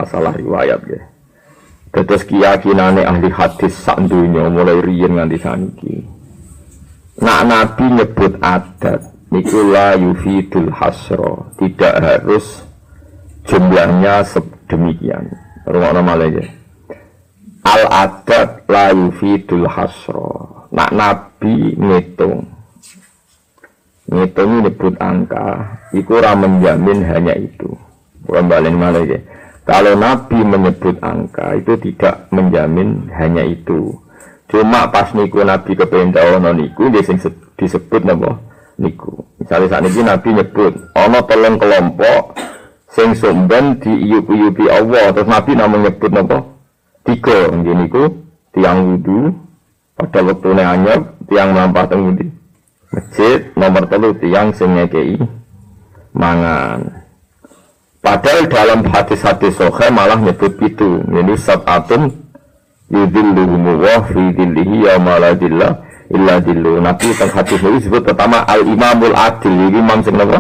masalah riwayat ya. Terus keyakinane ahli hadis sak dunya mulai riyen nganti saniki. Nak Nabi nyebut adat niku la yufidul hasra, tidak harus jumlahnya sedemikian. Rungokno malih ya. Al adat la yufidul hasra. Nak Nabi ngitung nyebut angka, itu ora menjamin hanya itu. Kembali malih ya. Kalau Nabi menyebut angka itu tidak menjamin hanya itu. Cuma pas niku Nabi kepengin tawono niku dia sing disebut napa niku. Misalnya saat ini Nabi nyebut ana 3 kelompok sing sumben diiyup-iyupi Allah, terus Nabi namung nyebut napa 3 nggih niku tiang wudu pada wektune anyep, tiang mlampah teng ngendi masjid, nomor 3 tiang sing ngekei mangan. Padahal dalam hadis-hadis sahih malah nyebut itu. Ini sab'atun yudhilluhum wa fi dhillihi yauma la dhilla illa dhilluh. Nabi teng hadis ini disebut pertama al-imamul adil, imam sing napa?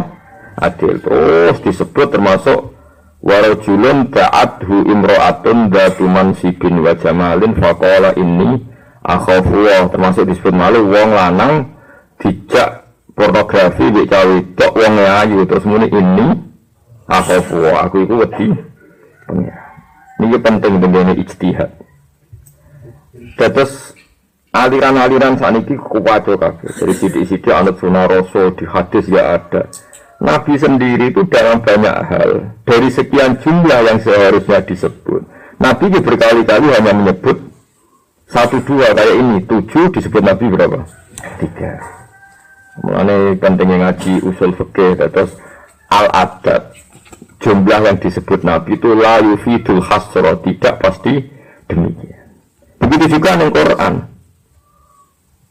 Adil. Terus disebut termasuk warajulun ta'adhu imra'atun dzatu mansibin wa jamalin faqala inni akhafu, termasuk disebut malu wong lanang dijak pornografi mbek cawe tok wong ayu terus muni ini aku itu wedi ini penting dengan ijtihad. Terus aliran-aliran saat ini kuwaco kabeh dari sidik-sidik anut sunah rasul di hadis ya ada. Nabi sendiri itu dalam banyak hal dari sekian jumlah yang seharusnya disebut, Nabi berkali-kali hanya menyebut 1-2 kayak ini. 7 disebut Nabi berapa? 3. Mulane pentingnya ngaji usul fikih. Terus al-adat jumlah yang disebut Nabi itu la yufidul hasra, tidak pasti demikian. Begitu juga dengan Quran.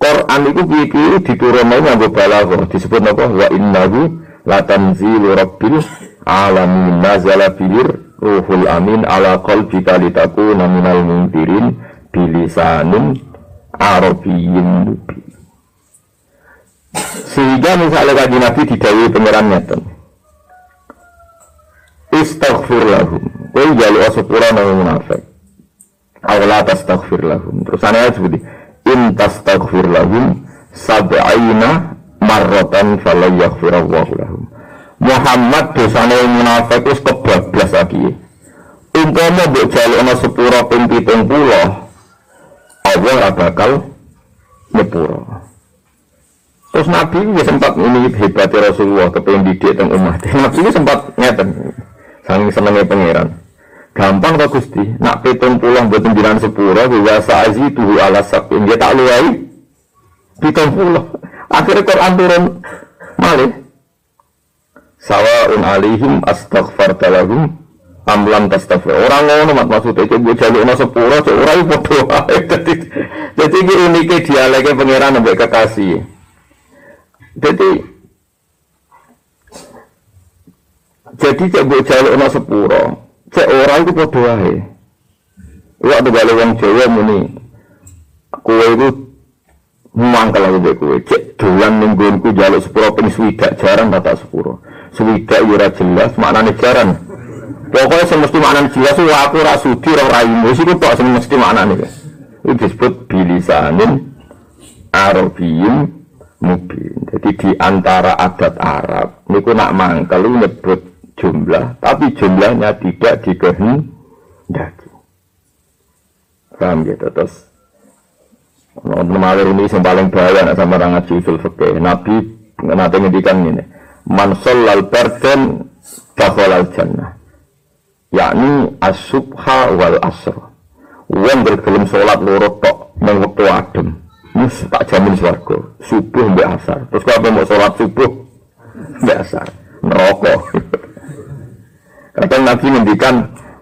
Quran itu piye-piye diturunke nganggo balaghah, disebut apa? Wa innahu latanzilu rabbil alamin nazala bilir ruhul amin ala qalbika litakuna minal munzirin bilisanin arabiyyin mubin. Sehingga misalnya kaji Nabi didhawuhi pangeran ngeten, istaghfir lahum, kowe njaluk sepura nang munafik. Awla tastaghfir lahum. Terus ana seperti in tastaghfir lahum sab'ina marratan fala yaghfirallahu lahum. Muhammad dosane munafik wis kebablas iki. Umpama mbok jalukna sepura ping 70, Allah ora bakal nyepura. Terus Nabi ini sempat ini hebatnya Rasulullah kepengin didik teng umat. Nabi ini sempat ngeten. Saking senengnya pangeran. Gampang tak Gusti. Nak 70 mboten jiran sepura wa sa'zitu ala sab'in. Dia tak luwai 70. Akhirnya Quran turun malih. Sawa'un alaihim astaghfarta lahum am lam tastaghfir. Ora ngono maksudnya coba jalukna sepura cek ora padha wae. Dadi iki unike dialeke pangeran ambek kekasih. Jadi cek mbok jalukna sepura, cek ora iku padha wae. Wak tegale wong Jawa muni, kowe iku mangkel aku mbek kowe, cek dolan ning nggonku njaluk sepura ping 20 jarang tak sepura. 20 yo ora jelas maknane jarang. Pokoke sing mesti maknane jelas aku ora sudi ora raimu, iku tok sing mesti maknane. Itu disebut bilisanin arabiyyin mubin. Jadi di antara adat Arab niku nak mangkel nyebut jumlah, tapi jumlahnya tidak dikehendaki. Paham gitu. Terus nomor ini yang paling bahaya nak sama orang ngaji usul fikih. Nabi nanti ngendikan ini, man shallal bardan dakhalal jannah, yakni as-subha wal asr. Wong bergelem salat loro tok nang wektu adem, mus tak jamin swarga. Subuh mbek asar. Terus kok apa mau salat subuh mbek asar? Neraka. Kadang Nabi ngendikan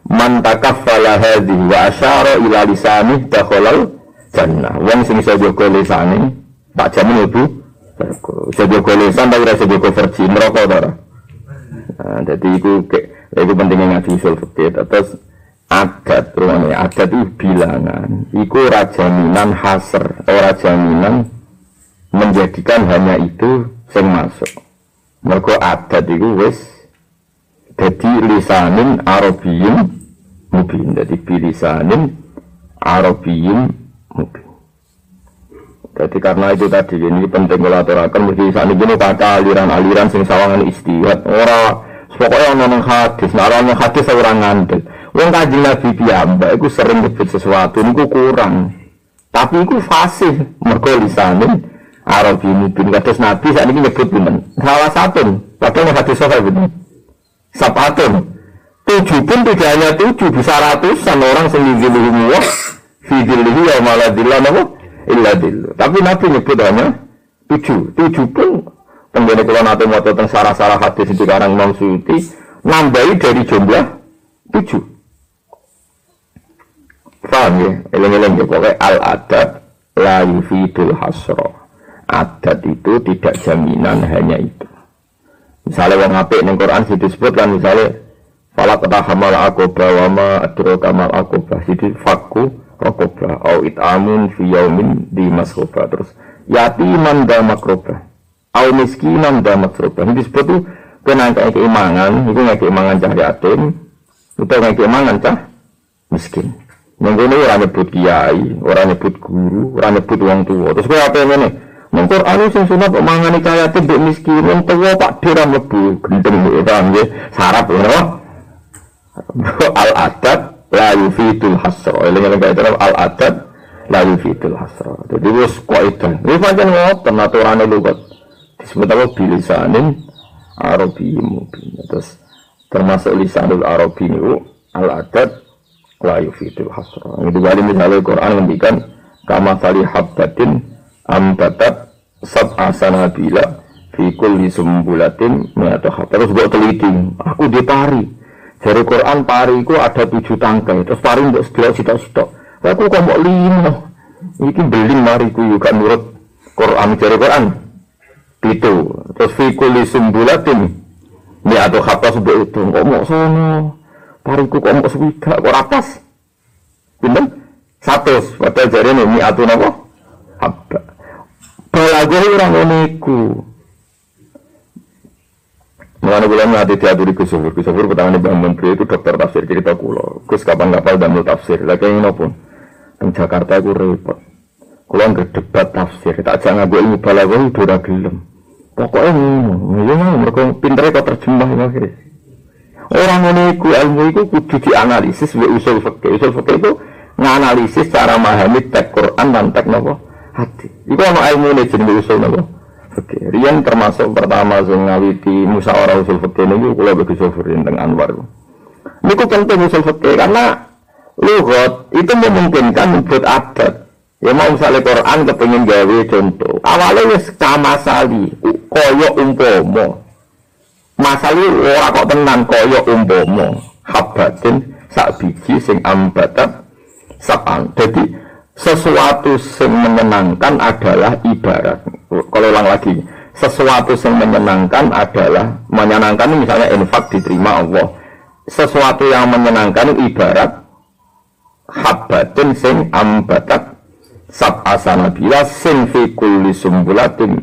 man takaffala hadhihi wa asyara ila lisani dakhalal jannah. Wong sing iso jaga lisane tak jamin mlebu swarga. Iso jaga lisan tapi ora iso jaga farji neraka ta ora. Nah, dadi iku pentingnya ngaji usul fikih. Terus adat itu bilangan. Iku ora jaminan hasr, ora jaminan menjadikan hanya itu sing masuk. Mergo adat iku wis dadi lisanin arabiyyin mubin. Jadi bilisanin Arabiyyin mubin. Jadi karena itu tadi ini penting kalau aturakan mesti saat ini kata aliran-aliran sing sawangan istihad ora pokoknya orang hadis, orang hadis orang ngandel. Wong Kanjeng Nabi piyambak iku sering nyebut sesuatu niku kurang. Tapi iku fasih mergo lisanin Arabiyyin mubin. Kados Nabi saat ini nyebut pinten? Salah satu. Padahal hadis sahih pinten? Sapatun. 7 pun tidak hanya 7 bisa ratusan orang sendiri Allah fidilhi ya maladillah nama illadillah. Tapi Nabi nyebut hanya 7 pun pengguna kalau nanti mau tentang sarah-sarah hadis itu sekarang Imam Suyuti nambahi dari jumlah 7. Paham ya? Eleng-eleng ya pokoknya al-adad la yufidul hasra. Adat itu tidak jaminan hanya itu. Misalnya wong apik ning Quran disebut kan misalnya fala qatahamal aqaba wa ma adraka mal aqaba sidi fakku raqaba au itamun fi yaumin di masroba terus yatiman da makroba au miskinan da makroba ini disebut tuh kena keimangan itu nggak keimangan cah yatim itu nggak keimangan cah miskin yang ini orang nyebut kiai orang nyebut guru orang nyebut wong tua terus kaya apa ini nang Quran sing sunat kok mangani cah yatim mbek miskin wong tua pak dira mlebu gendeng paham nggih syarat ngono al-adad la yufidul hasra. Eling-eling kaya al-adad la yufidul hasra. Jadi wis kaidah. Wis pancen ngoten aturane lugat. Disebut apa bilisanin Arabiyyin mubin. Terus termasuk lisanul Arabi niku al-adad la yufidul hasra. Itu kali misalnya Quran ngendikan kama sali habbatin ambatat sab'a sanabila fi kulli sumbulatin mi'atu habba. Terus mbok teliti. Aku dipari dari Quran pari itu ada 7 tangkai, terus pari untuk sedelok sitok-sitok. Aku kok mau 5. Ini beling mariku juga nurut Quran dari Quran. Itu. Terus fi kulli sumbulatin ini atau kata sebut itu. Kok mau sono? Pariku kok mau swidak kok rapas. Pinten? 100. Padahal jare ini atau napa? Habba. Balago orang ngeniku. Mulanya bulan nanti diaturi Gus Sofur pertama Bang Menteri itu dokter tafsir cerita kulo. Gus kapan-kapan damel tafsir. Lagi ini pun di Jakarta aku repot. Kulo nggak debat tafsir. Tak jangan gue ilmu balaghah itu udah gelem. Pokoknya ini mereka pinternya kau terjemah akhirnya. Orang ini ku ilmu itu kudu dianalisis be usul fikih. Usul fikih itu nganalisis cara memahami teks Quran dan teks nopo hati. Iku ana ilmu ne jenenge usul nopo. Oke, riyen termasuk pertama sing ngawiti musyawarah usul fikih niku kula Gus Sofur teng Anwar. Niku penting usul fikih karena lughat itu memungkinkan membuat adat. Ya mau misalnya Quran kepengin gawe contoh. Awalnya wis kamasali kaya umpama. Masali ora kok tenan kaya umpama. Habatin sak biji sing ambatat sapan. Jadi sesuatu yang menyenangkan adalah ibarat. Kalau ulang lagi, sesuatu yang menyenangkan adalah menyenangkan misalnya infak diterima Allah. Sesuatu yang menyenangkan ibarat habbatin sing ambatat sab'a sanabila sing fi kulli sumbulatin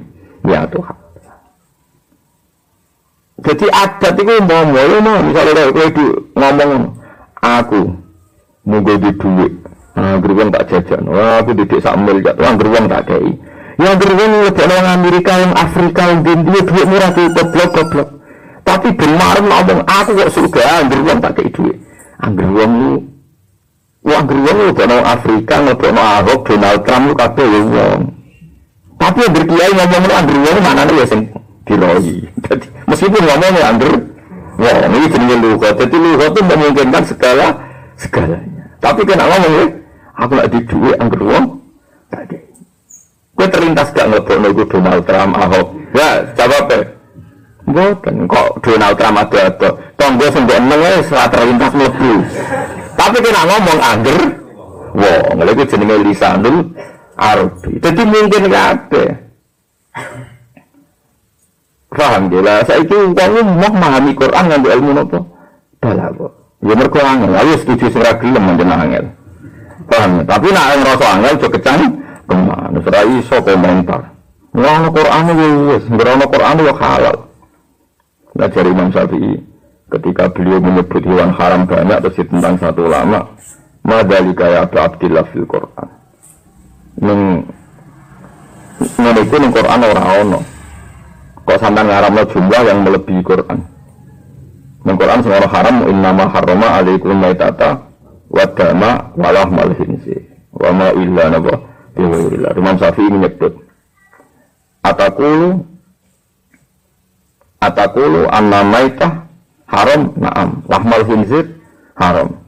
mi'atu habba. Jadi adat itu ngomong misalnya kowe ngomong aku munggo di duit. Geruang tak jajan, aku didik sak miliar, geruang tak kei. Yang geruang lebih orang Amerika, yang Afrika, yang India, duit murah tuh goblok. Tapi benar ngomong aku kok surga, geruang tak kei duit. Geruang lu lebih orang Afrika, lebih orang Arab, Donald Trump lu kabeh wong. Tapi yang berkiai ngomong geruang mana nih ya sing diroi. Jadi meskipun ngomongnya wah ini jenenge lughat. Jadi lughat itu memungkinkan segalanya. Tapi kena ngomong ya. Aku nak di duit anggur wong. Gue terlintas gak ngelebokno gue Donald Trump, Ahok. Ya, jawab ya. Mboten kok Donald Trump ada. Tonggo sembok neng setelah terlintas mlebu. Tapi kena ngomong anggur wong. Lha iku jenenge lisanul Arabi. Dadi mungkin kabeh. Paham gila, saiki wong mau memahami Quran nganggo ilmu napa? Balaghah. Ya mergo angel, ayo setuju sing ra gelem menjeneng angel. Paham, tapi nek ngrasa angel aja kecang kemana, ora iso komentar. Wong Quran iki wis, ngrono Quran yo halal. Lah jare Imam Syafi'i, ketika beliau menyebut hewan haram banyak terus tentang satu ulama, madzalika ya Abdillah fil Quran. Menurutku ning Quran ora ono. Kok sampean ngaramno jumlah yang melebihi Quran. Ning Quran semua haram innama harrama alaikum maitata wa dama wa lahmal khinzir wa ma illa nabah biwairillah. Imam Syafi'i menyebut Atakulu anna maitah haram na'am lahmal khinzir haram.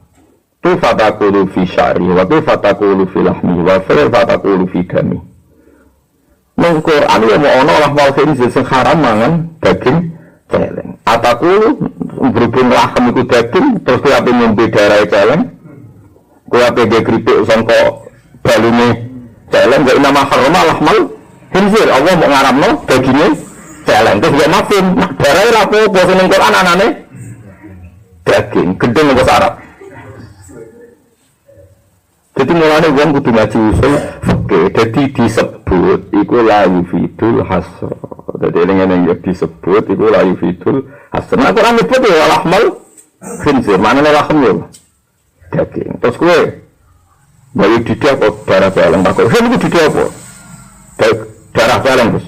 Tu fatakulu fi sya'ri wa tu fatakulu fi lahmi wa fatakulu fi dami. Nang Quran ya mau ono lahmal khinzir sing haram mangan daging celeng. Atakulu berhubung lahem iku daging terus kowe ape ngombe darah celeng. Kowe ape ge kripik sangka balune celeng gak nama harama lahmal khinzir. Allah mau ngaramno dagingnya celeng terus gak mafhum. Darah ora apa-apa sing ning Quran anane daging gedeng apa sarap. Jadi mulanya wong kudu ngaji usul fikih. Jadi disebut iku la yufidul hasr. Jadi yang disebut iku la yufidul hasr. Nah Quran nyebut ya lahmal khinzir. Maknane lahm ya daging. Terus kowe bayi didik apa darah baleng takut. Kan iku didik apa? Darah baleng Gus.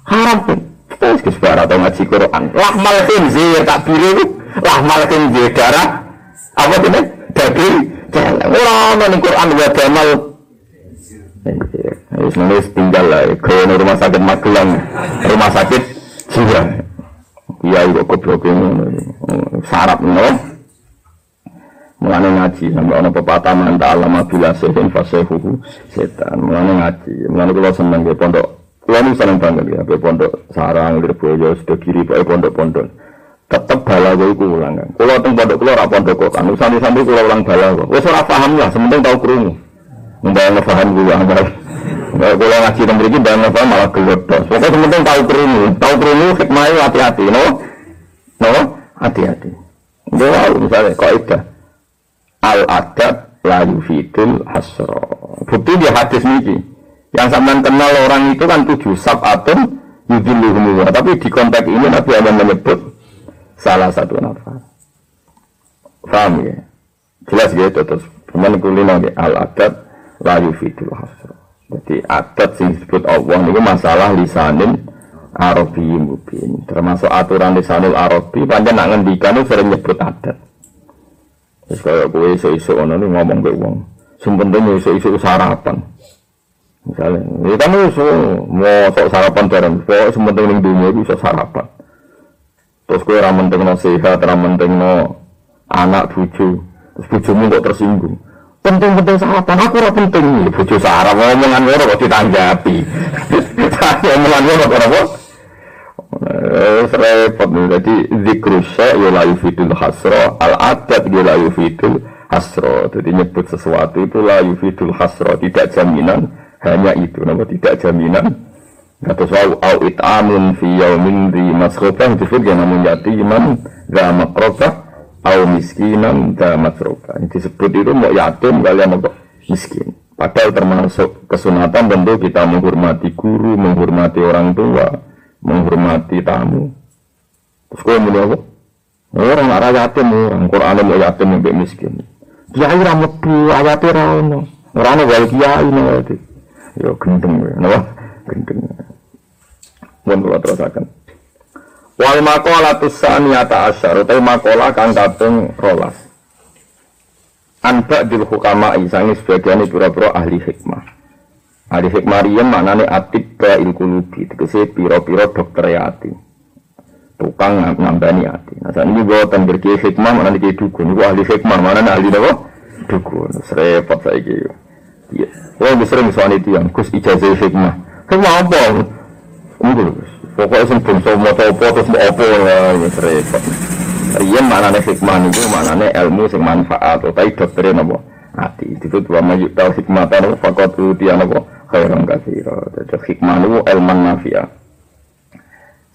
Haram pun. Terus ke separa atau ngaji Quran. Lahmal khinzir tak biru. Lahmal khinzir darah apa ini? Daging. Orang ning Quran wa damal. Wis nulis tinggal lah ke rumah sakit Magelang, rumah sakit jiwa. Iya kok goblok ngono. Sarap no. Mulane ngaji sampe ana pepatah man ta'allama bila sehin fasehu setan. Mulane ngaji. Mulane kula seneng nggih pondok. Kula nu seneng banget ya pondok Sarang Lirboyo Sedekiri pokoke pondok-pondok. Tetep balago iku ulang kan. Kula teng pondok kula ora pondok kok. Anu sampe-sampe kula ulang balago. Wis ora paham lah, sementing tau krungu. Mbak paham kula anggar. Kula ngaji teng mriki mbak paham malah gelodhos. Pokoke sementing tau krungu hikmahe hati-hati, no? No, hati-hati. Doa misalnya kaidah al-adab la yufidul hasra. Bukti di hadis niki. Yang sampean kenal orang itu kan 7 sab'atun yudilluhum. Tapi di konteks ini Nabi hanya menyebut salah satu nafas. Paham ya? Jelas gitu terus. Kemudian kulina al-adab la yufidul hasra. Jadi adat yang disebut Allah ini masalah lisanin Arabi mungkin. Termasuk aturan lisanul Arabi. Panjang nak ngendikan itu sering nyebut adat. Terus kalau gue isu-isu ono ini ngomong ke uang. Sebenarnya isu-isu sarapan. Misalnya, ini kan mau sok sarapan bareng. Pokoknya sebenarnya di dunia itu bisa sarapan. Terus gue ramenteng no sehat, ramenteng no anak bucu, terus bujumu kok tersinggung. Penting-penting sarapan, aku ora penting nih bucu sarap, omongan ora kok ditanggapi. Omongan ora kok apa? Repot nih, jadi zikru syai' la yufidul hasra, al-adab la yufidul hasra. Jadi nyebut sesuatu itu la yufidul hasra, tidak jaminan hanya itu, nama tidak jaminan. Kata soal au it'amun fi yaumin di masrofah disebut yang namanya yatiman za makrofah au miskinan za masrofah. Disebut itu mau yatim kalian mau miskin. Padahal termasuk kesunatan tentu kita menghormati guru, menghormati orang tua, menghormati tamu. Terus kau mulai apa? Orang arah yatim orang Quran mau yatim yang miskin. Kiai rametu ayatnya rano, rano wal kiai nanti. Yo gendeng, napa? Gendeng. Mun kula terusaken. Wal maqalatus saniyata asyar, utai maqalah kang kaping 12. Anba dil hukama isangi sebagian pira-pira ahli hikmah. Ahli hikmah riyen maknane atibba il qulubi, tegese pira-pira dokter ati. Tukang ngambani ati. Nah sakniki boten berki hikmah maknane iki dukun. Iku ahli hikmah maknane ahli napa? Dukun. Repot saiki. Iya. Wong sering soal itu yang Gus ijazah hikmah. Hikmah apa? Pokoknya sing bangsa maca apa terus mau apa lah wis repot. Iya maknane hikmah niku maknane ilmu sing manfaat utawi doktere napa? Ati. Itu wa mayu tau hikmatan faqat utiya napa? Khairan katsira. Dadi hikmah niku ilman nafi'ah.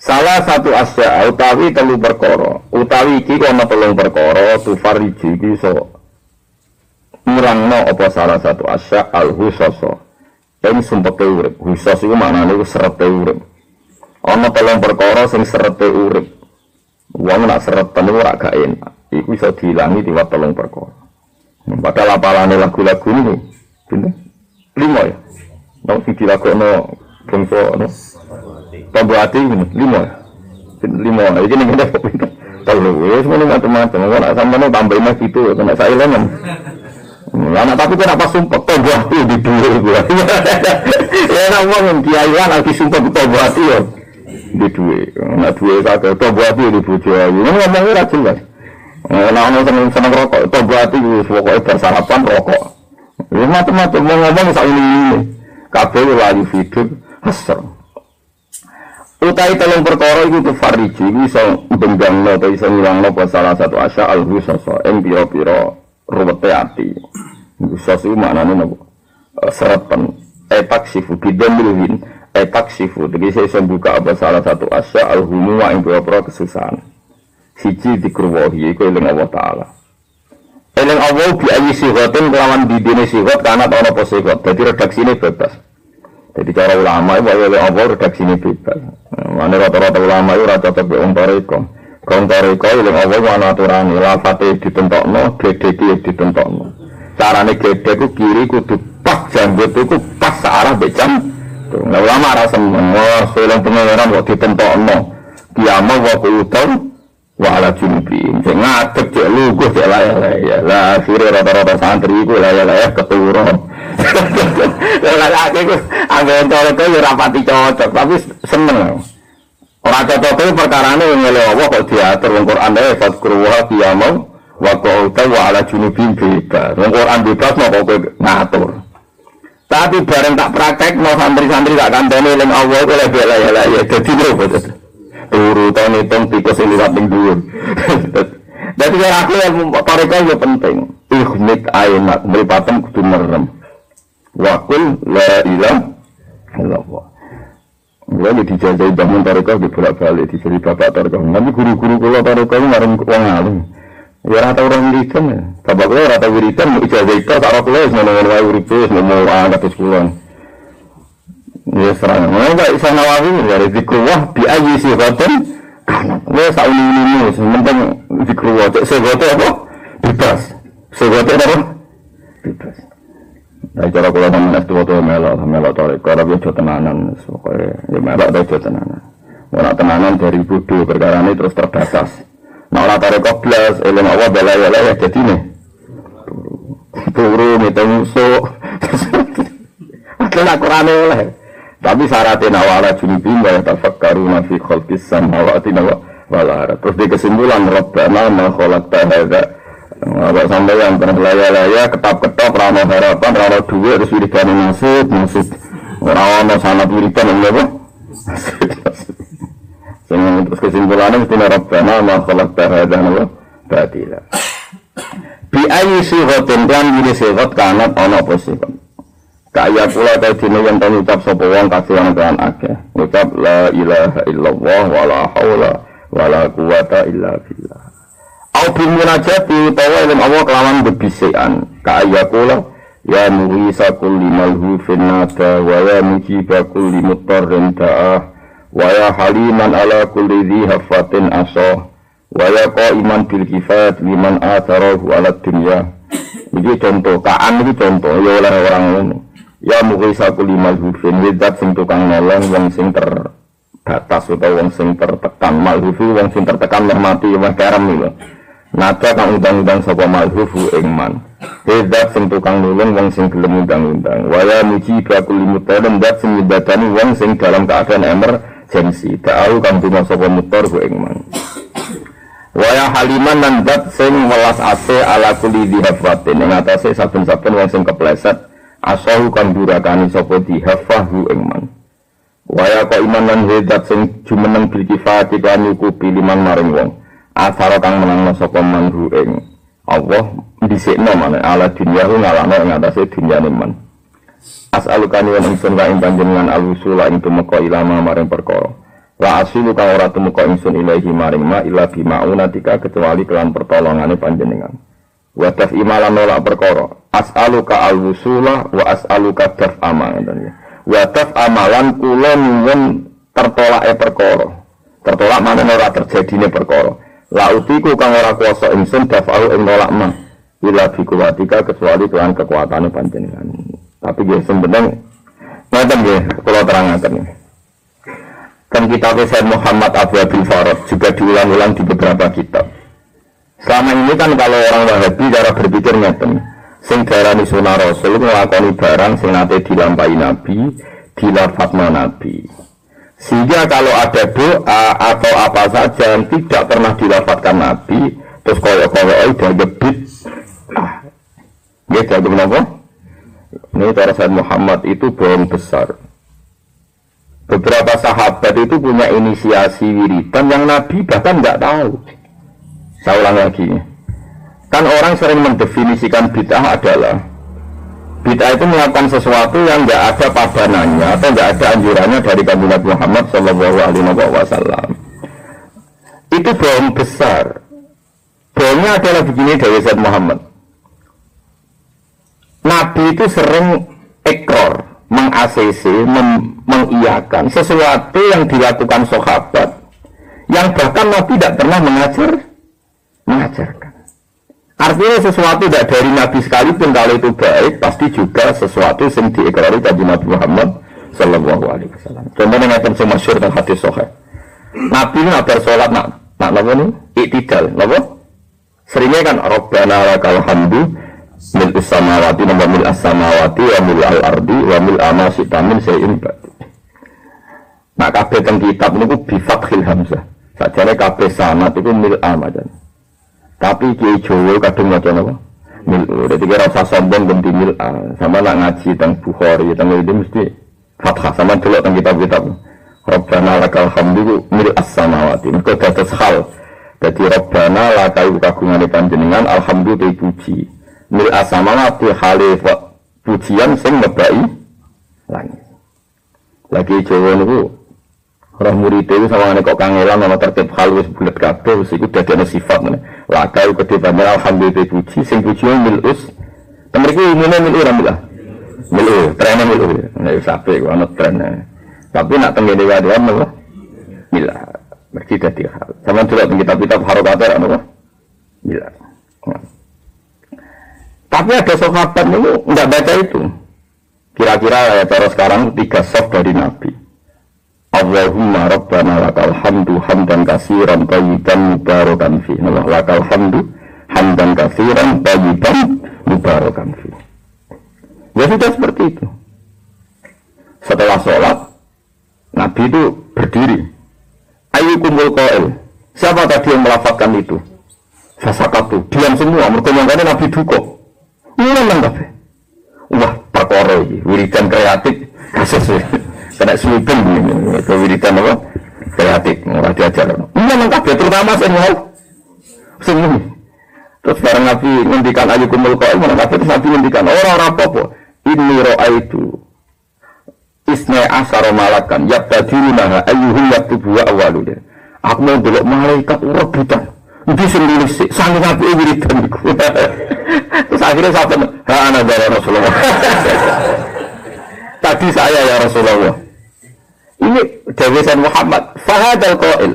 Salah satu asya utawi telu perkara. Utawi iki ana telung perkara tufariji iki iso ngurangno apa salah satu asya al-husasa. Ing sumpeke urip. Husas iku maknane serete urip. Ana telung perkara sing serete urip. Wong nak seretan ora gak enak. Iku iso diilangi liwat 3 perkara. Padahal apalane lagu-lagu ini pinten? 5 ya. Nang sing dilakokno bangsa ono. Tombo ati ngene 5 ya. 5. Iki ning ngene kok pinten? Telu wis ngono macam-macam. Ora sampeyan tambahin mas itu kena sailengan. Anak tapi kan apa sumpah tombo ati di dhuwur gua. Ya nek wong kiai lagi sumpah tombo ati ya. Di dhuwur. Nek dhuwur kate tombo ati di bojo ayu. Ngomong ora jelas. Nek ono seneng rokok tombo ati wis pokoke bersarapan rokok. Ya macam-macam ngomong sak ini. Kabeh lali hidup hasr. Utai 3 perkara iku tufariji iso benggangno ta iso ngilangno salah satu asya al-husasa ing pira-pira ruwete ati. Husas iku maknane napa? Serepen etak sifu bidon luwin etak sifu tegese iso buka apa salah satu asya al-humuma ing pira-pira kesusahan. Siji dikruwahi iku eling Allah taala. Eling Allah bi ayi sigatin kelawan didine sigat kana ana apa sigat. Dadi redaksine bebas. Jadi cara ulama itu oleh Allah redaksine bebas. Mane rata-rata ulama itu rata cocok wong toriko. Wong toriko oleh Allah ana aturane lafate ditentokno, gedhe ditentokno. Carane gedhe ku kiri kudu pas janggut iku pas searah becam. Nah ulama ra seneng soal pengeran kok ditentokno. Kiamah wa qultan wa ala junubi. Sing ngadeg cek lugu cek layak. Lah akhire rata-rata santri iku layak keturun. Lah aku anggen toriko yo rapati cocok tapi seneng. Ora cocok itu perkarane ngene Allah kok diatur wong Quran ae fadkuruha qiyamah wa qauta wa ala junubin bebas. Wong Quran bebas mau kowe ngatur. Tapi bareng tak praktekno santri-santri tak kandhane ning Allah kok ya dadi lho. Urutan hitung tikus ini rating dhuwur. Dadi aku yang toriko yo penting. Ikhmit ainak mripatem kudu merem. Wa qul la ilaha illallah. Lalu dijajai bangun tarekah di bolak-balik dicari bapak tarekah. Nanti guru-guru kula tarekah ini ngarang wong alim. Ya rata orang wiridan ya. Bapak kula rata wiridan mau ijazah itu tak ora kula ngono-ngono wae uripe mau anak sekolah. Ya serang. Enggak isa nawawi dari zikrullah bi ayyi sifatin kana. Wes sauni-uni penting zikrullah cek segote apa? Bebas. Segote apa? Bebas. Nah, cara kalau teman es tua melok tarik, kalau dia tenanan, pokoknya ya melok dia tenanan. Orang tenanan dari bodoh perkara ini terus terbatas. Nah orang tarik koplas, eling Allah belai jadi nih. Turu, minta musuh. Akhirnya Quran oleh. Tapi syaratnya nawala junubin, bahwa tafakkaru nafi khalqis samawati nawala. Terus di kesimpulan Rabbana ma khalaqta hadza. Ada sampai yang pernah laya-laya, ketap-ketap, rana harapan, rana duit, terus wiridan maksud rana sanat wiridan, apa? Terus kesimpulannya, mesti Rabbana ma khalaqta hadza batila. Bi ayyi sifatin kan diri sifat kanat ana apa sifat. Kaya pula ta dene yen to ngucap sapa wong kasihan kan akeh. Ngucap la ilaha illallah wala haula wala quwata illa billah. Au bil munajati utawa ilmu Allah kelawan bebisikan kaya kula ya mughisa kulli malhufin nada wa ya mujiba kulli mutarrin da'a wa ya haliman ala kulli dhi hafatin asa wa ya qaiman bil kifayat liman atharahu ala dunya. Iki contoh kaan iki contoh ya oleh orang ngono ya mughisa kulli malhufin widat sing tukang nolong wong sing terbatas utawa wong sing tertekan malhufi wong sing tertekan mermati wong karam lho. Nada kang undang-undang sapa malhufu ing man. Hedat sing tukang nulung wong sing gelem undang-undang. Waya muji bakul mutadem dat sing nyebadani wong sing dalam keadaan emergency. Ta'au kang tuma sapa mutor ku ing man. Waya haliman lan dat sing welas ase ala kuli dihafatin ing atase saben-saben wong sing kepleset asahu kang durakani sapa dihafahu ing man. Waya kok iman lan hedat sing jumeneng bil kifati kan nyukupi liman maring wong. Asal kang menang sapa manhu ing Allah dhisikno maneh ala dunya ngalahno ing atase dunyane man. As'alukani wa ingsun ka ing panjenengan al-usula ing tumeka ilama maring perkara. Wa asilu kang ora tumeka ingsun ilahi maring ma illa bi maunatika kecuali kelan pertolongane panjenengan. Wa taf imalan nolak perkara. As'aluka al-usula wa as'aluka daf amalan. Wa taf amalan kula nyuwun tertolake perkara. Tertolak mana ora terjadine perkara. La utiku kang ora kuwasa ingsun dafa'u ing nolak mah. Ila bi kuwatika kecuali kelan kekuatane panjenengan. Tapi nggih sebenarnya ngoten nggih kula terangaken. Kan kitab Sayyid Muhammad Abu Abil Farad juga diulang-ulang di beberapa kitab. Selama ini kan kalau orang Wahabi cara berpikir ngeten, sing darani sunah Rasul nglakoni barang sing nate dilampahi Nabi, dilafadzno Nabi. Sehingga kalau ada doa atau apa saja yang tidak pernah dilafadzkan Nabi, terus koyo-koyo dianggap bid'ah. Nggih, dianggap napa? Ini cara Sayyid Muhammad itu bohong besar. Beberapa sahabat itu punya inisiasi wiridan yang Nabi bahkan nggak tahu. Saya ulang lagi. Kan orang sering mendefinisikan bid'ah adalah bid'ah itu melakukan sesuatu yang nggak ada padanannya atau nggak ada anjurannya dari Nabi Muhammad Shallallahu Alaihi Wasallam. Itu bohong besar. Bohongnya adalah begini dari Sayyid Muhammad. Nabi itu sering ekor, meng-ACC, mengiyakan sesuatu yang dilakukan sahabat yang bahkan Nabi tidak pernah mengajarkan. Artinya sesuatu tidak dari Nabi sekalipun kalau itu baik, pasti juga sesuatu yang diikrari dari Nabi Muhammad Sallallahu Alaihi Wasallam. Contohnya yang paling masyhur dalam hadis sahih. Nabi ini abar sholat nak apa nih? Iktidal, apa? Seringnya kan Rabbana lakal hamdu mil samawati wa mil as-samawati wa mil al-ardi wa mil ma syi'ta min syai'in ba'd. Nah kabeh teng kitab niku bi fathil hamzah. Sajane kabeh sanad iku mil amajan. Tapi kiai Jawa kadung maca napa? Mil. Dadi kira usah sombong ganti mil. Sama nak ngaji teng Bukhari teng iki mesti fathah sama delok teng kitab-kitab. Rabbana lakal hamdu mil as-samawati. Niku dados hal. Dadi Rabbana lakal kagungane panjenengan alhamdulillah puji. Mil as-samawati hale pujian sing ngebai langit. Lagi Jawa niku orang murid itu sama kok kangelan ana tertib hal wis bulet kabeh wis iku dadi ana sifat meneh. Lakau kedipane alhamdulillah puji sing puji milus. Temriki umune milu ora milah. Milu, trene milu. Nek sampe ku ana trene. Tapi nak tengene wae apa? Milah. Berarti dadi hal. Sama delok teng kitab-kitab harokat ana apa? Milah. Tapi ada sahabat itu enggak baca itu. Kira-kira ya cara sekarang 3 soft dari Nabi. Allahumma rabbana lakal hamdu hamdan katsiran thayyiban mubarakan fi. Lakal hamdu hamdan katsiran thayyiban mubarakan fi. Ya sudah seperti itu. Setelah sholat Nabi itu berdiri. Ayyukumul qail. Siapa tadi yang melafazkan itu? Fasakatu. Diam semua. Mereka Nabi duka. Mulai kabeh. Wah, perkara iki wiridan kreatif kasus kena sweeping itu wiridan apa? Kreatif ora diajar. Mulai kabeh terutama sing mau sing terus bareng Nabi ngendikan ayyukumul qail, kabeh terus Nabi ngendikan ora apa-apa. Inni ra'aitu isna asara malakan yabtadiluna ayyuhum yaktubu awwaluh. Aku mau delok malaikat rebutan. Iki sing nulis sik sange apike wiridan iku. Terus akhirnya sampai ana dari Rasulullah. Tadi saya ya Rasulullah. Ini Dawei Sayyid Muhammad fahadal qail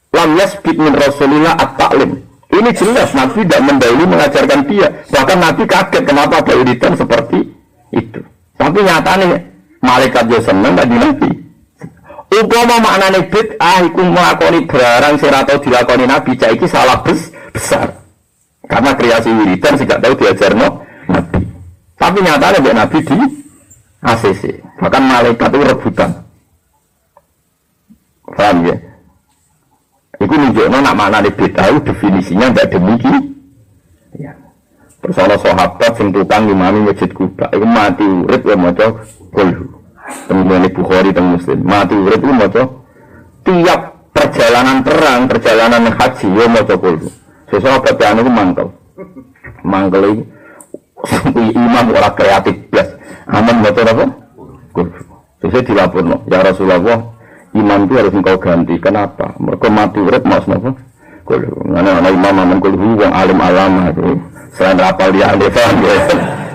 lam yasbit min Rasulillah at-ta'lim. Ini jelas Nabi tidak mendahului mengajarkan dia. Bahkan Nabi kaget kenapa ada wiridan seperti itu. Tapi nyatanya malaikat dia senang tadi Nabi. Upama maknane bid'ah iku nglakoni barang sing ora tau dilakoni Nabi, cah iki salah besar. Karena kreasi wiridan sing gak tau diajarno Nabi. Tapi nyatane nek Nabi di ACC, bahkan malaikat itu rebutan. Paham ya? Iku nunjukno nak maknane bid'ah definisinya ndak demikian. Ya. Persana sahabat sing tukang ngimami Masjid Kuba iku mati urip ya maca qul Temuan Bukhari dan Muslim mati urip itu maca tiap perjalanan perang, perjalanan haji yo maca qul. Sesuk bacaan itu mangkel iki imam ora kreatif blas. Aman maca apa? Qul. Sesuk dilaporno, ya Rasulullah, imam itu harus engkau ganti. Kenapa? Mereka mati urip mas napa? Qul. Ana imam aman qul wong alim alama itu. Selain rapal dia alif ya.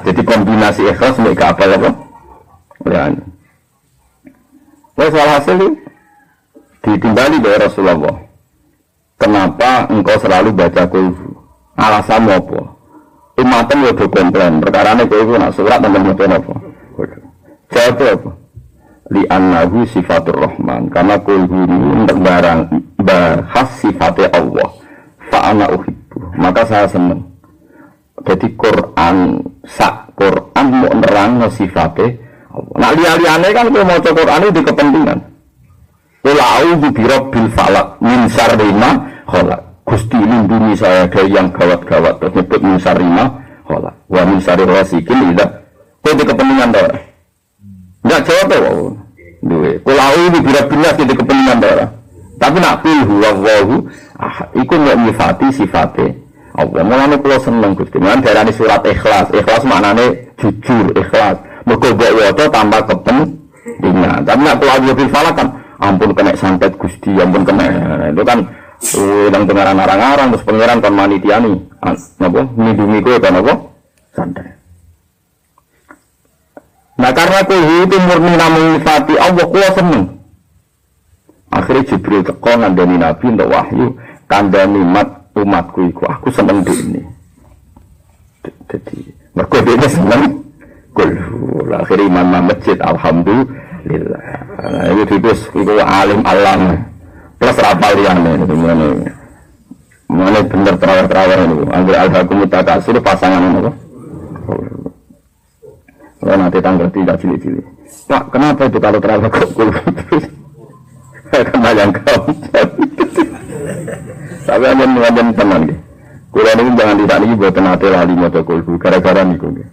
Jadi kombinasi ikhlas mek apal apa? Ya. Wes walhasil Ditimbali dari Rasulullah. Kenapa engkau selalu baca kulhu? Alasanmu apa? Umatnya udah komplain. Perkaranya kulhu nak surat tentang apa? Jawab apa? Li'annahu sifatur rahman. Karena kulhu ini untuk bahas sifatnya Allah. Fa'ana uhibbu. Maka saya senang. Jadi Quran mau nerang sifatnya Allah. Nah lihat-lihatnya kan kalau mau Quran itu kepentingan. Qul a'udzu birabbil falaq min syarri ma khalaq. Gusti lindungi saya dari yang gawat-gawat. Terus nyebut min syarri ma khalaq. Wa min syarri ghasikin idza. Itu kepentingan ta ora? Enggak jawab ta wae. Duwe. Qul a'udzu birabbil nas itu kepentingan ta ora? Tapi nak qul huwallahu ahad. Iku mau nyifati sifatnya Allah. Mulane kula seneng Gusti. Mulane darani surat Ikhlas. Ikhlas maknane jujur, ikhlas. Mergo mbok waca tanpa kepentingan. Tapi nak kula a'udzu bil falaq kan ampun kena santet Gusti, ampun kena. Itu kan yang pengarang-arang terus pangeran kon manitiani. Napa? Nindungi kowe kan apa? Santet. Nah karena kowe itu murni namung nyifati Allah, kula seneng. Akhirnya Jibril teko ngandani Nabi untuk wahyu, kandhani umatku iku aku seneng dene. Jadi mergo dene seneng kulhu. Akhirnya imam masjid alhamdulillah. Nah itu alim alam plus rapal liyane niku meneh bener terawer-terawer niku. Angger al-hakum mutakasir pasangan niku. Kalau nanti tanggal 3 cilik-cilik. Pak, kenapa itu kalau terawih kok kulhu terus? Karena yang kau. Tapi aja teman nggih. Kula niku jangan ditani buat nate lali maca kulhu gara-gara niku nggih.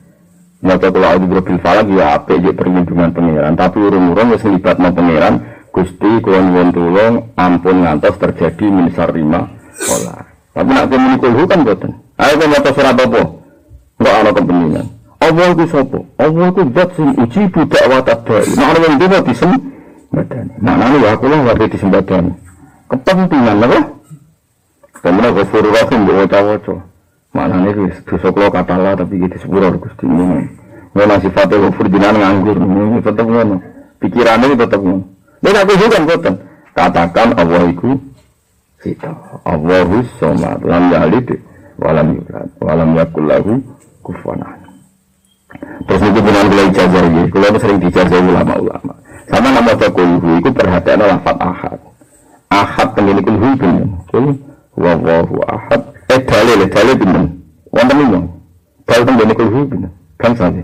Maca kula a'udzu birabbil falaq ya apik nggih perlindungan pangeran, tapi urung-urung wis libatno pangeran, Gusti kula nyuwun tulung ampun ngantos terjadi min syarri ma khalaq. Tapi nek muni kulhu kan boten. Ayo maca surat apa? Enggak ana kepentingan. Allah itu sapa? Allah itu zat sing uji budak wa tadai. Nek ana wong dhewe disembadani. Maknane ya kula warga disembadani. Kepentingan apa? Kemudian Ghafurur Rahim baca-baca. Maknanya itu dosa kula katalah tapi gitu sepuro Gusti ngono. Ngono sifatnya Ghafur jenengan nganggur ngono tetep ngono. Pikirannya tetep ngono. Nek aku juga boten. Katakan Allah iku sita. Allahus samad lam yalid wa lam yulad wa lam yakul lahu kufuwan ahad. Terus niku benar kula ijazah iki. Kula sering dijazah ulama-ulama. Sama nama kulhu iku perhatian lafaz ahad. Ahad temen kulhu bener. Wallahu ahad. Dalil pinten. Wonten niku. Dalil temen kulhu bener. Kan sane.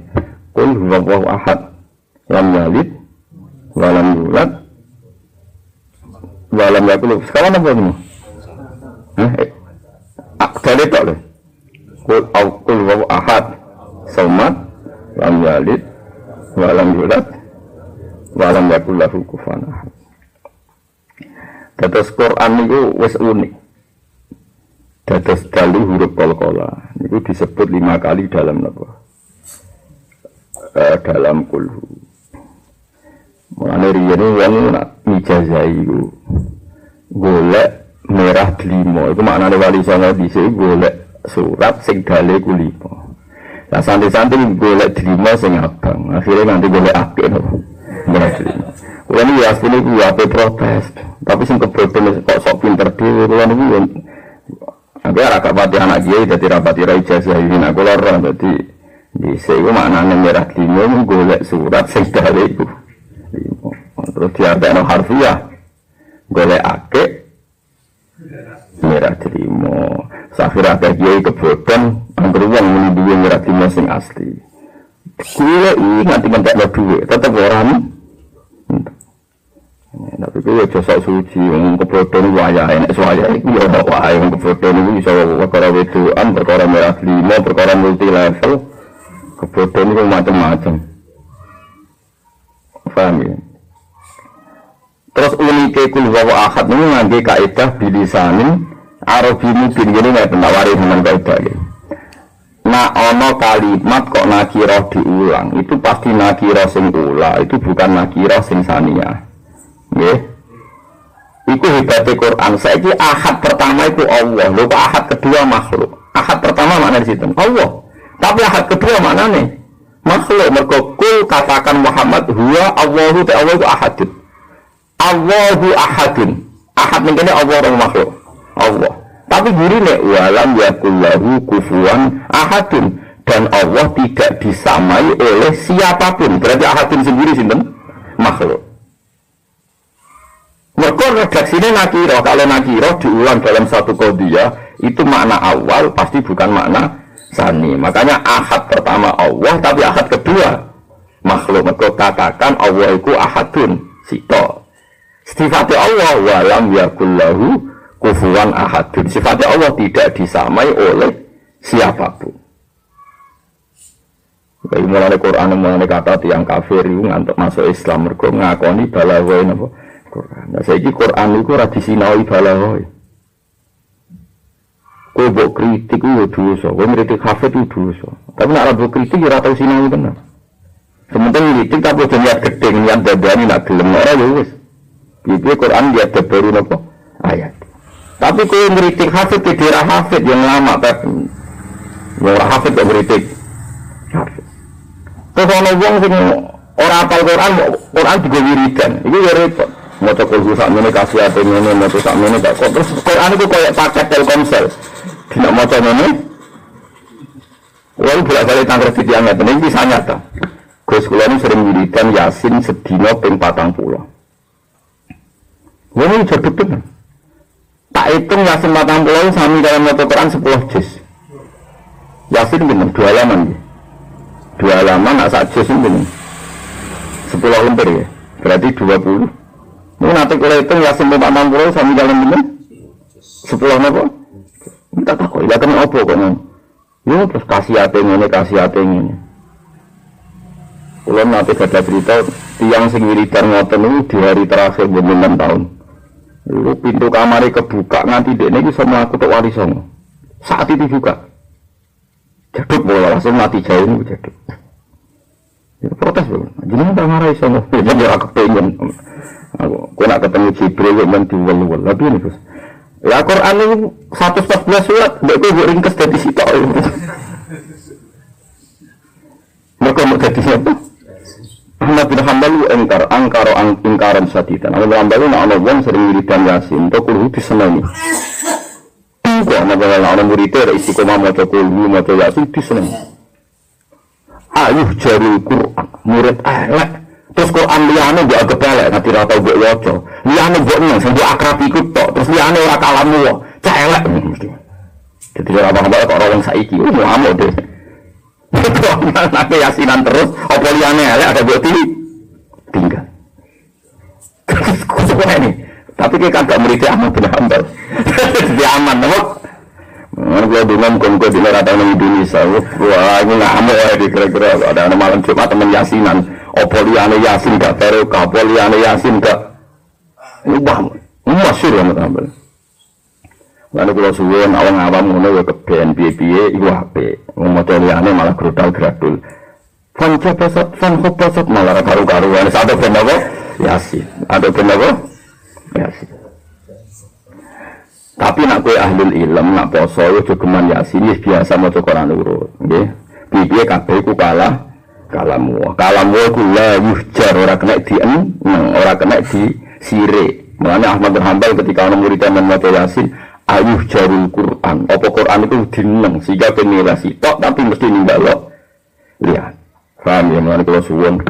Qul huwallahu ahad. Lam yalid wa lam yulad wa lam yakul. Sekarang apa ini? Dalil tok lho. Qul huwallahu ahad. Samad lam yalid wa lam yulad wa lam yakul lahu kufuwan ahad. Dados Quran niku wis unik. Dados dalu huruf qalqala niku disebut 5 kali dalam napa? Dalam kulhu. Mulane riyen wong nak ijazah iku golek merah delima iku maknane wali songo dhisik golek surat sing dale ku 5. Lah santai-santai golek delima sing abang. Akhirnya nanti golek akeh to. Merah delima. Kulo iki asline ku ape protes, tapi sing kebodohan kok sok pinter dhewe kulo niku aku ora kapati anak kiai dadi rapati ra ijazah iki nek kula ora dadi dhisik iku maknane merah delima golek surat sing dale iku. Terus diartekno harfiah golek akeh merah delima. Sakhirah kiai kebodohan angger wong muni duwe merah delima sing asli. Kuwi nganti mentek duwe tetep ora tapi itu ya jasa suci, yang kebodohan wajah, enak suaya itu ya wajah, yang kebodohan itu bisa perkara wedoan, perkara merah lima, perkara multi level, kebodohan itu macam-macam. Paham ya? Terus uniknya kul huwa ahad ini ngangge kaidah bilisanin Arabi mubin gini nggak penawari dengan kaidah ini. Nah ono kalimat kok nakirah diulang, itu pasti nakirah sing ula, itu bukan nakirah sing saniyah. Nggih. Iku hebatnya Quran. Saiki ahad pertama itu Allah, lho kok ahad kedua makhluk. Ahad pertama makna di situ Allah. Tapi ahad kedua maknane makhluk. Mergo kul katakan Muhammad huwa Allahu ta'ala itu ahad. Allahu ahadun. Ahad ning kene Allah orang makhluk. Allah. Tapi gurine walam yakullahu kufuwan ahadun, dan Allah tidak disamai oleh siapapun. Berarti ahadun sendiri sinten? Makhluk. Mereka redaksinya nakiro. Kalau nakiro diulang dalam satu qadhiyah itu makna awal pasti bukan makna sani. Makanya ahad pertama Allah, tapi ahad kedua makhluk. Mereka katakan Allah itu ahadun sito. Sifatnya Allah walam yakullahu kufuwan ahadun. Sifatnya Allah tidak disamai oleh siapapun. Kayak mulai Quran, mulai kata tiang kafir itu ngantuk masuk Islam. Mereka ngakoni balawai napa Quran. Nah, saya Quran itu radi sinau balawai. Kau buat kritik itu dosa, kau kritik kafir itu dosa. Tapi nak buat kritik ya ratau sinau benar. Sementara kritik tak boleh niat gedeng, niat dadani nak gelem orang ya wis. Itu Quran dia baru napa ayat. Tapi kau kritik kafir ke daerah kafir yang lama tak. Yang kafir tak kritik kafir. Terus orang wong sing ora apal Quran juga wiridan. Iki ya repot. Maca kulhu sakmene kasih ate ngene, maca sakmene tak kok. Terus Quran itu koyo paket Telkomsel. Tidak maca ngene. Wong bolak-balik tangger video ngeten iki bisa nyata. Gus kula ini sering wiridan Yasin sedina ping 40. Wong iki jedeg. Tak hitung Yasin 40 sami dalam maca Quran 10 juz. Yasin bener 2 halaman. 2 halaman nak sak juz ini 10 lembar ya, berarti 20. Ini nanti kalau hitung Yasin 60 sami dalam bener 10 apa? Kita takut, tidak kena apa kok. Ya terus kasih hati ini. Kalau nanti ada cerita tiang sing wiridan ngoten itu di hari terakhir 6 tahun. Itu pintu kamarnya kebuka nganti dekne iki sama aku tok wali songo. Saat itu juga. Jaduk bola langsung mati jauh ini jaduk. Ya, protes belum. Jadi tak marah songo. Jadi aku pengen. Aku nak ketemu Jibril yang diwel-wel. Tapi ini terus. Ya Quran ini 114 surat. Mereka buat ringkas dari situ. Mereka mau jadi siapa? Ahmad bin Hanbal ingkaran sadidan. Ahmad bin Hanbal nak ana wong sering wiridan Yasin, to kudu diseneni. Kok ana orang murid itu istiqomah maca kulhu maca Yasin diseneni. Ayuh jarul Quran, murid elek. Terus Quran liyane mbok anggap elek, nanti ra tau mbok waca. Liyane mbok nang sing mbok akrab iku tok, terus liyane ora kalamu wae. Cah elek mesti. Jadi ora paham kok ora wong saiki, mau amuk deh. Nanti Yasinan terus, apa liane elek ada buat tinggal. Kusukan ini, tapi kita agak merita aman bin Hanbal. Dia aman, apa? Gue bingung, gue di rata Indonesia. Wah, ini nggak aman ya kira-kira. Ada malam Jumat teman Yasinan, apa liane Yasin gak barokah, apa liane Yasin gak. Ini bang, ini masyhur ya Hanbal. Lalu kalau suwun awang-awang ngono ya keben piye-piye iku apik. Wong maca liyane malah grudal-gradul. Fan khobasat malah karu-karuan. Ada ben apa? Yasin. Ada ben apa? Yasin. Tapi nak kowe ahlul ilm nak poso yo jogeman Yasin wis biasa maca Quran urut, nggih. Piye kabeh iku kalamu. Kalamu iku la yuhjar ora kena ora kena di sire. Mulane Ahmad bin Hanbal ketika ana murid maca Yasin ayuh jarul Quran, apa Quran itu dineng sehingga penilai sitok tapi mesti ninggalo lihat. Paham ya, kalau suwun